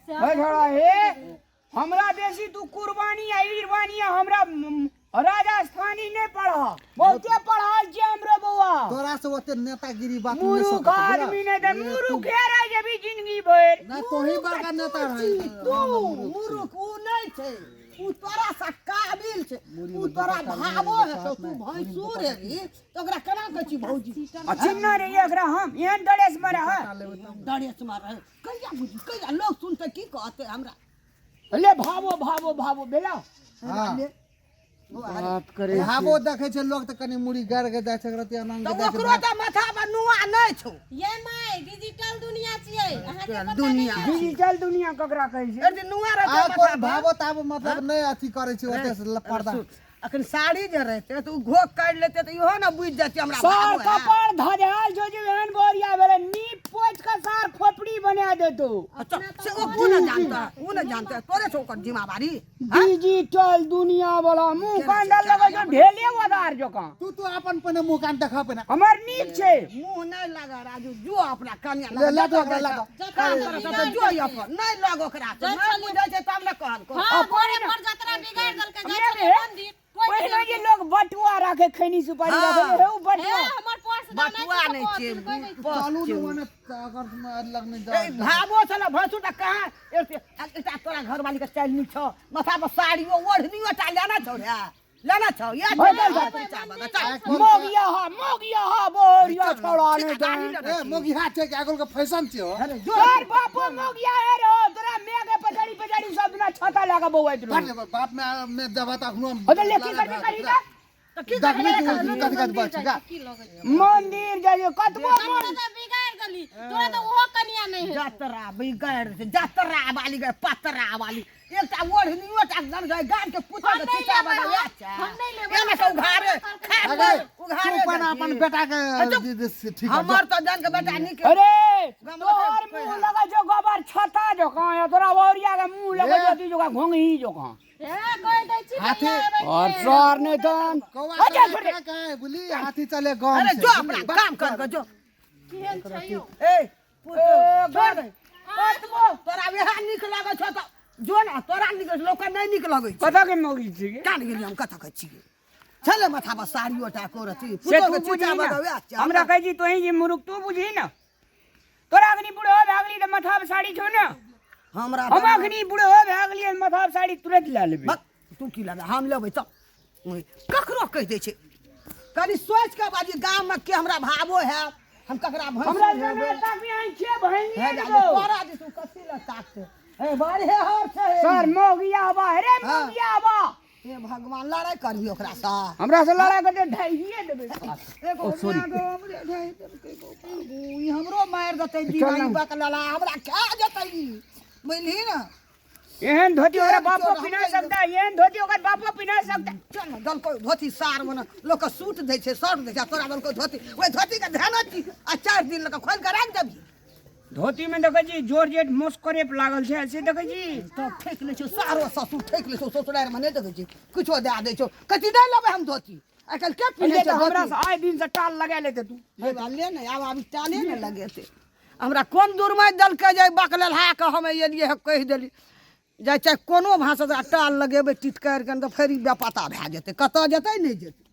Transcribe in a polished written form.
छोड़ा हे हमरा देसी तू कुर्बानी आ ईरबानी हमरा राजस्थानी ने पढ़ा बहुते पढ़ा जे हमरो बउआ तोरा से ओते नेतागिरी बात नहीं मुरु सकत आदमी ने दे मुरु घेरा जे भी जिंदगी भर ना तोही बड़का नेता रही तू मुरुख उ नहीं छे उ तोरा सा काबिल छे उ तोरा भावो है तो तू भैंसुर है तो ओकरा केना कहै छी भौजी चिन्ना रे एकरा हम एहन डरेस मारे है डरेस मारे कहिया बुझी कहिया लोग सुनते की कहते हमरा ले भावो भावो भावो बेला हां ले बात करे भावो देखे छे लोग त कनी मुड़ी गाड़ के जाय छै रति आनंद तो ओकरो त माथा पर नुआ नहीं छौ ये माय डिजिटल दुनिया छियै अहाँ के पता दुनिया डिजिटल दुनिया ककरा कहै छै अरे नुआ रे आ कोन भावो ताब मतलब नहीं अथी करे छै ओते से पर्दा अखन साड़ी जे रहते तो घोक काट लेते तो इहो ना बुझ जाती हमरा सार कपाड़ धजाल जो जे एहन बोरिया भेले नीप पोछ के सार खोपड़ी बना देतो अच्छा से वो न जानता तोरे से ओकर जिम्मेवारी डिजिटल दुनिया वाला मुंह कांडल लगे जो ढेले वदार जोका तू अपन पने मुंह कान देखा पने हमर नीक छै मुंह नहीं लगा राजू जो अपना कन्या ले ला तो ला काम करत तो जो अपन नहीं लग ओकरा तो नहीं बुझै छै तब न कहल को हां घरे पर जतरा बिगाड़ देलकै जाय छै मंदिर पहिने जे लोग बटुआ राखे खैनी सुपारी राखे हे उ बटुआ हमर पर्स बटुआ नहीं छै चालू न ओने अगर लगने जा भावो चला भसु त कहां एकटा तोरा घरवाली के चाल नी छ माथा पर साड़ी ओढ़नी ओटा लेना छौ ये मोगिया हा बोरिया छोड़ा ने ए मोगी हाथ के आगल के फैशन छ हो सर बापू मोगिया है रो तोरा मेगे पछाड़ी पछाड़ी सब ना छाता लगा बउआइत रो बाप में दबाता हुन ओ तो लेके करके करी ना तो की कथि बात का मंदिर जाइयो कतबो बिगाड़ देली तोरा तो ओहो कन्या नहीं है जातरा बिगाड़ से जातरा वाली के पतरा वाली एकटा ओढ़नी ओटा गन गए गान के पुता के चिता बना हम नहीं लेबे एमे तो उघारे उघारे अपन बेटा के ठीक है हमर तो जन के बेटा निक अरे तोर मुंह लगा जो गोबर छता जो का तोरा बोरिया के मुंह लगा जो जो घोंगी जो का ए कोई दै छी हाथी और सर ने तो अच्छा का बोली हाथी चले गांव अरे जो अपना काम कर के जो केहन छैयो ए छोड़ दे कतबो तोरा वेहा निक लागे छ त जो ना तोरा निक लोक नहीं निक लगे छ पता के मोगी छी काट गेली हम कथा कहै छी चले माथा पर साड़ी ओटा कोरती से पुतो तू के बुझी चिता ना बना हमरा कह जी तोही जी मुरुक तू बुझी ना तोरा अग्नि बुढ़ो भागली त माथा पर साड़ी छो ना हमरा हम अग्नि बुढ़ो भागली माथा पर साड़ी तुरंत ला लेबे तू की लगा हम लेबै त ककरो कह दे छै कनी सोच के बाजी गांव में के हमरा भावो है हम ककरा हमरा भैंस जनता भी आई छे बहनी है जा तोरा जे तू कथि ल ताकते ए बारे हर छै सर मोगिया बा रे मोगिया बा हे भगवान लड़ाई करबी ओकरा सा हमरा से लड़ाई करते ढाइए देबे एगो ई हमरो मार देतै दीवानी बकलला हमरा क्या जतै बुझली ना एहन धोती ओकरा बापो पिना सकता एहन धोती ओकर बापो पिना सकता चल ना दल कोई धोती सार मन लोग के सूट दै छै शर्ट दै छै तोरा दल कोई धोती ओए धोती के ध्यान छी आ 4 दिन लग खोल के राख देबी धोती में देखै छी जॉर्जेट मस्करेप लागल छै से देखै छी तो ठेक ले छौ सारो ससुर ठेक ले छौ ससुरार में नहीं देखै छी कुछो दे दै छौ कथि दे लेबै हम धोती आजकल के पिने तो हमरा से आए दिन से टाल लगा लेते तू हे ले ने आब अभी टाले ने लगेते हमरा कोन दूर में दल के जाय बकलल हा के हम एलिए है कह देली जाय चाहे कोनो भाषा टाल लगेबै टिटकार के तो फेर बेपता भए जेतै कतऽ जेतै नहीं जेतै